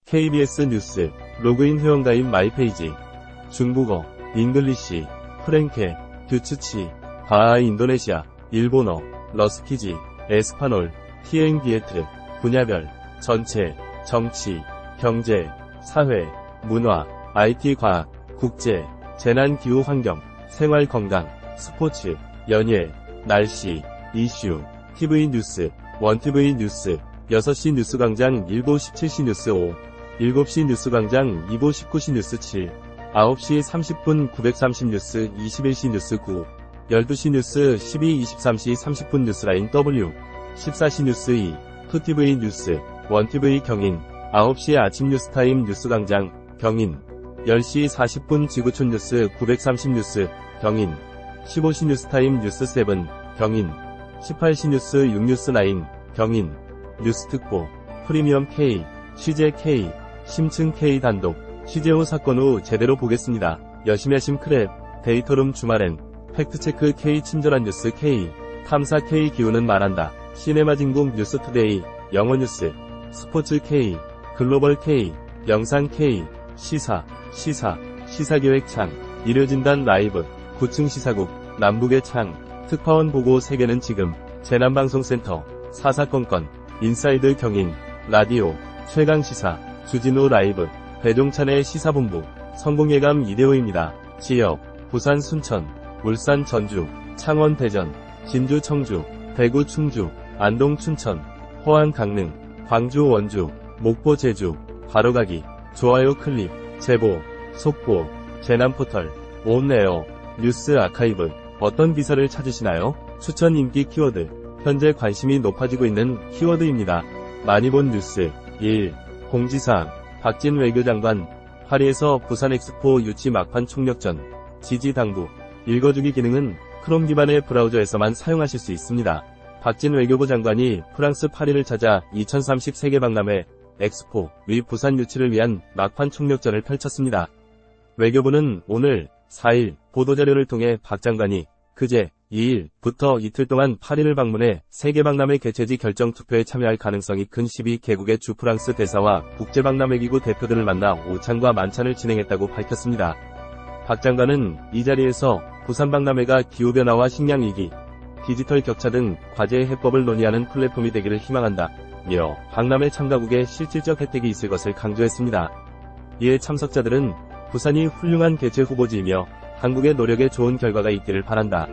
KBS 뉴스, 로그인 회원가입 마이페이지, 중국어, 잉글리시, 프랭케, 듀츠치, 바하이 인도네시아, 일본어, 러스키지, 에스파놀, 티엥비에트, 분야별, 전체, 정치, 경제, 사회, 문화, IT 과학, 국제, 재난기후 환경, 생활건강, 스포츠, 연예, 날씨, 이슈, TV 뉴스, 원TV 뉴스, 6시 뉴스광장 1보 17시 뉴스 5, 7시 뉴스광장 2보 19시 뉴스 7, 9시 30분 930 뉴스 21시 뉴스 9, 12시 뉴스 12, 23시 30분 뉴스라인 W, 14시 뉴스 2, 2TV 뉴스, 원TV 경인, 9시 아침 뉴스타임 뉴스광장, 경인, 10시 40분 지구촌 뉴스 930 뉴스, 경인, 15시 뉴스타임 뉴스 7, 경인, 18시 뉴스 6뉴스9, 경인, 뉴스특보, 프리미엄 K, 취재 K, 심층 K 단독, 취재 후 사건 후 제대로 보겠습니다. 여심야심 크랩, 데이터룸 주말엔, 팩트체크 K 친절한 뉴스 K, 탐사 K 기후는 말한다. 시네마진국 뉴스투데이, 영어뉴스, 스포츠 K, 글로벌 K, 영상 K, 시사계획 창, 일요진단 라이브, 9층 시사국, 남북의 창, 특파원 보고 세계는 지금, 재난방송센터, 사사건건, 인사이드 경인, 라디오, 최강시사, 주진우 라이브, 배종찬의 시사본부, 성공예감 이대호입니다. 지역, 부산 순천, 울산 전주, 창원 대전, 진주 청주, 대구 충주, 안동 춘천, 포항 강릉, 광주 원주, 목포 제주, 바로가기, 좋아요 클립, 제보, 속보, 재난포털, 온에어, 뉴스 아카이브, 어떤 기사를 찾으시나요? 추천 인기 키워드, 현재 관심이 높아지고 있는 키워드입니다. 많이 본 뉴스, 1. 공지사항, 박진 외교장관, 파리에서 부산 엑스포 유치 막판 총력전, 지지당부, 읽어주기 기능은 크롬 기반의 브라우저에서만 사용하실 수 있습니다. 박진 외교부 장관이 프랑스 파리를 찾아 2030 세계박람회 엑스포 위 부산 유치를 위한 막판 총력전을 펼쳤습니다. 외교부는 오늘 4일 보도자료를 통해 박 장관이 그제 2일부터 이틀 동안 파리를 방문해 세계박람회 개최지 결정 투표에 참여할 가능성이 큰 12개국의 주 프랑스 대사와 국제박람회기구 대표들을 만나 오찬과 만찬을 진행했다고 밝혔습니다. 박 장관은 이 자리에서 부산박람회가 기후변화와 식량위기, 디지털 격차 등 과제의 해법을 논의하는 플랫폼이 되기를 희망한다. 며 박람회 참가국에 실질적 혜택이 있을 것을 강조했습니다. 이에 참석자들은 부산이 훌륭한 개최 후보지이며 한국의 노력에 좋은 결과가 있기를 바란다.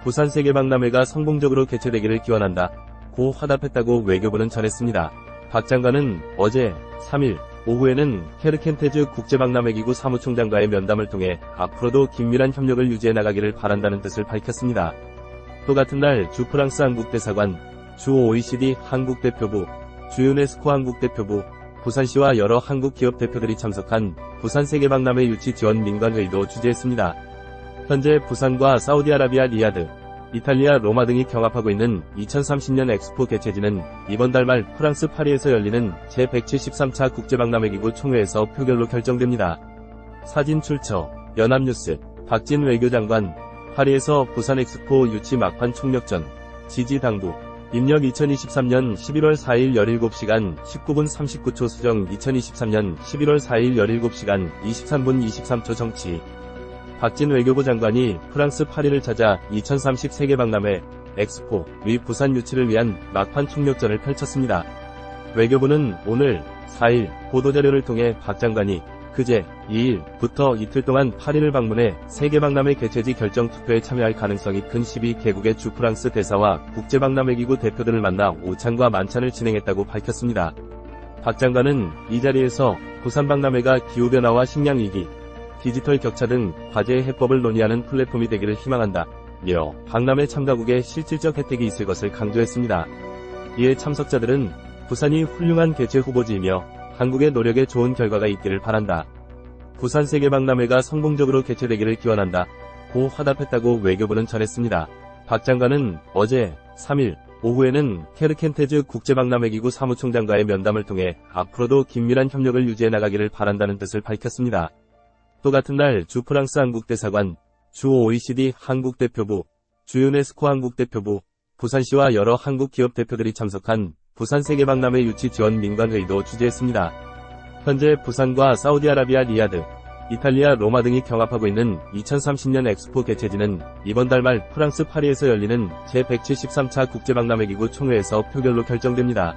부산 세계박람회가 성공적으로 개최되기를 기원한다. 고 화답했다고 외교부는 전했습니다. 박 장관은 어제 3일 오후에는 케르켄테즈 국제박람회기구 사무총장과의 면담을 통해 앞으로도 긴밀한 협력을 유지해 나가기를 바란다는 뜻을 밝혔습니다. 또 같은 날 주 프랑스 한국대사관, 주 OECD 한국대표부, 주 유네스코 한국대표부, 부산시와 여러 한국 기업 대표들이 참석한 부산 세계박람회 유치 지원 민관회의도 주재했습니다. 현재 부산과 사우디아라비아 리야드, 이탈리아 로마 등이 경합하고 있는 2030년 엑스포 개최지는 이번 달 말 프랑스 파리에서 열리는 제173차 국제박람회기구 총회에서 표결로 결정됩니다. 사진 출처, 연합뉴스, 박진 외교장관, 파리에서 부산 엑스포 유치 막판 총력전, 지지당부, 입력 2023년 11월 4일 17시간 19분 39초 수정 2023년 11월 4일 17시간 23분 23초 정치. 박진 외교부 장관이 프랑스 파리를 찾아 2030 세계박람회 엑스포 위 부산 유치를 위한 막판 총력전을 펼쳤습니다. 외교부는 오늘 4일 보도자료를 통해 박 장관이 그제 2일부터 이틀 동안 파리를 방문해 세계박람회 개최지 결정 투표에 참여할 가능성이 큰 12개국의 주 프랑스 대사와 국제박람회기구 대표들을 만나 오찬과 만찬을 진행했다고 밝혔습니다. 박 장관은 이 자리에서 부산박람회가 기후변화와 식량위기, 디지털 격차 등 과제의 해법을 논의하는 플랫폼이 되기를 희망한다. 며 박람회 참가국에 실질적 혜택이 있을 것을 강조했습니다. 이에 참석자들은 부산이 훌륭한 개최 후보지이며 한국의 노력에 좋은 결과가 있기를 바란다. 부산 세계박람회가 성공적으로 개최되기를 기원한다. 고 화답했다고 외교부는 전했습니다. 박 장관은 어제 3일 오후에는 케르켄테즈 국제박람회기구 사무총장과의 면담을 통해 앞으로도 긴밀한 협력을 유지해 나가기를 바란다는 뜻을 밝혔습니다. 또 같은 날 주 프랑스 한국대사관, 주 OECD 한국대표부, 주 유네스코 한국대표부, 부산시와 여러 한국 기업 대표들이 참석한 부산 세계박람회 유치 지원 민관회의도 주재했습니다. 현재 부산과 사우디아라비아 리야드, 이탈리아 로마 등이 경합하고 있는 2030년 엑스포 개최지는 이번 달 말 프랑스 파리에서 열리는 제173차 국제박람회기구 총회에서 표결로 결정됩니다.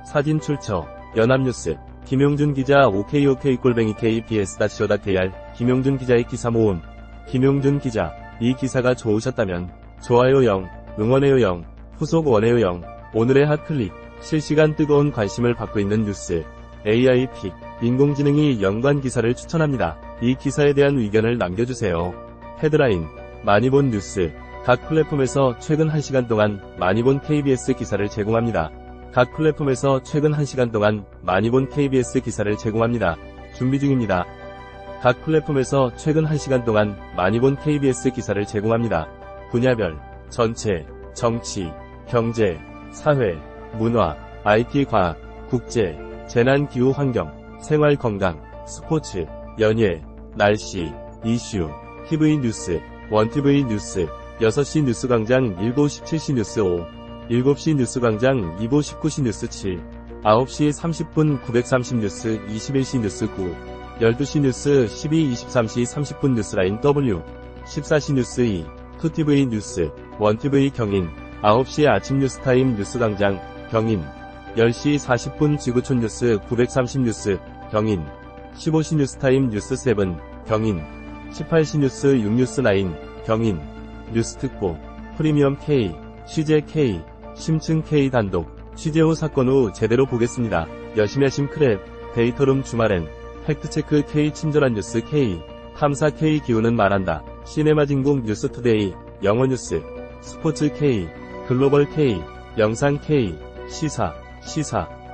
사진 출처 연합뉴스 김용준 기자 OKOK-KBS-CO.KR 김용준 기자의 기사 모음. 김용준 기자, 이 기사가 좋으셨다면 좋아요 0, 응원해요 0, 후속 원해요 0. 오늘의 핫클릭, 실시간 뜨거운 관심을 받고 있는 뉴스, AI 픽, 인공지능이 연관 기사를 추천합니다. 이 기사에 대한 의견을 남겨주세요. 헤드라인, 많이 본 뉴스, 각 플랫폼에서 최근 1시간 동안 많이 본 KBS 기사를 제공합니다. 각 플랫폼에서 최근 1시간 동안 많이 본 KBS 기사를 제공합니다. 준비 중입니다. 각 플랫폼에서 최근 1시간 동안 많이 본 KBS 기사를 제공합니다. 분야별, 전체, 정치, 경제, 사회, 문화, IT 과학, 국제, 재난 기후 환경, 생활 건강, 스포츠, 연예, 날씨, 이슈, TV 뉴스, 원TV 뉴스, 6시 뉴스광장 1보 17시 뉴스 5, 7시 뉴스광장 2보 19시 뉴스 7, 9시 30분 930 뉴스 21시 뉴스 9, 12시 뉴스 12, 23시 30분 뉴스라인 W, 14시 뉴스 2, 2TV 뉴스, 원TV 경인, 9시 아침 뉴스타임 뉴스광장, 경인, 10시 40분 지구촌 뉴스 930 뉴스, 경인, 15시 뉴스타임 뉴스 7, 경인, 18시 뉴스 6뉴스9, 경인, 뉴스특보, 프리미엄 K, 취재 K, 심층 K 단독, 취재 후 사건 후 제대로 보겠습니다. 여심야심 크랩, 데이터룸 주말엔, 팩트체크 K 친절한 뉴스 K, 탐사 K 기후는 말한다, 시네마 진공 뉴스투데이, 영어 뉴스, 스포츠 K, 글로벌 K, 영상 K,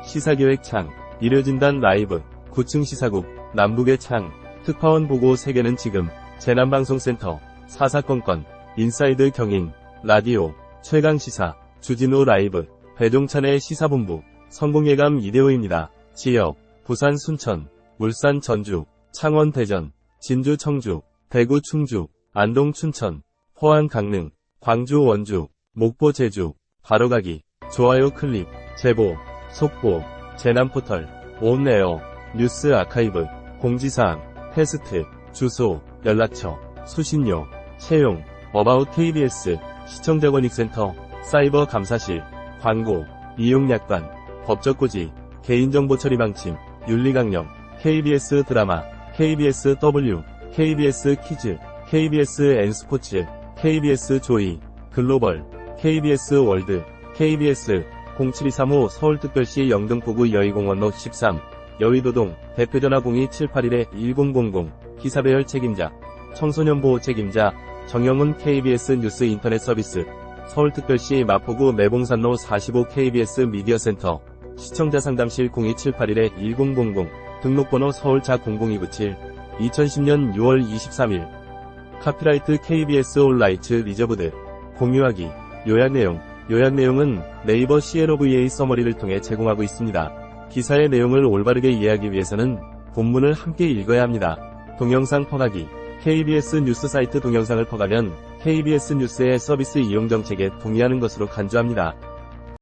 시사계획 창, 일요진단 라이브, 9층 시사국, 남북의 창, 특파원 보고 세계는 지금, 재난방송센터, 사사건건, 인사이드 경인, 라디오, 최강시사, 주진우 라이브, 배종찬의 시사본부, 성공예감 이대호입니다. 지역, 부산 순천, 울산 전주, 창원 대전, 진주 청주, 대구 충주, 안동 춘천, 포항 강릉, 광주 원주, 목포 제주, 바로가기, 좋아요 클릭, 제보, 속보, 재난포털, 온에어, 뉴스 아카이브, 공지사항, 테스트, 주소, 연락처, 수신료, 채용, 어바웃 KBS, 시청자 권익센터, 사이버 감사실, 광고, 이용약관, 법적고지, 개인정보 처리 방침, 윤리강령, KBS 드라마, KBS W, KBS 키즈, KBS N스포츠, KBS 조이, 글로벌, KBS 월드, KBS 07235 서울특별시 영등포구 여의공원로 13, 여의도동, 대표전화 02781-1000, 기사배열 책임자, 청소년보호 책임자, 정영훈 KBS 뉴스 인터넷 서비스, 서울특별시 마포구 매봉산로 45 KBS 미디어센터, 시청자 상담실 02781-1000, 등록번호 서울자 00297, 2010년 6월 23일. 카피라이트 KBS 올라이츠 리저브드. 공유하기. 요약내용은 네이버 CLOVA 서머리를 통해 제공하고 있습니다. 기사의 내용을 올바르게 이해하기 위해서는 본문을 함께 읽어야 합니다. 동영상 퍼가기. KBS 뉴스 사이트 동영상을 퍼가면 KBS 뉴스의 서비스 이용 정책에 동의하는 것으로 간주합니다.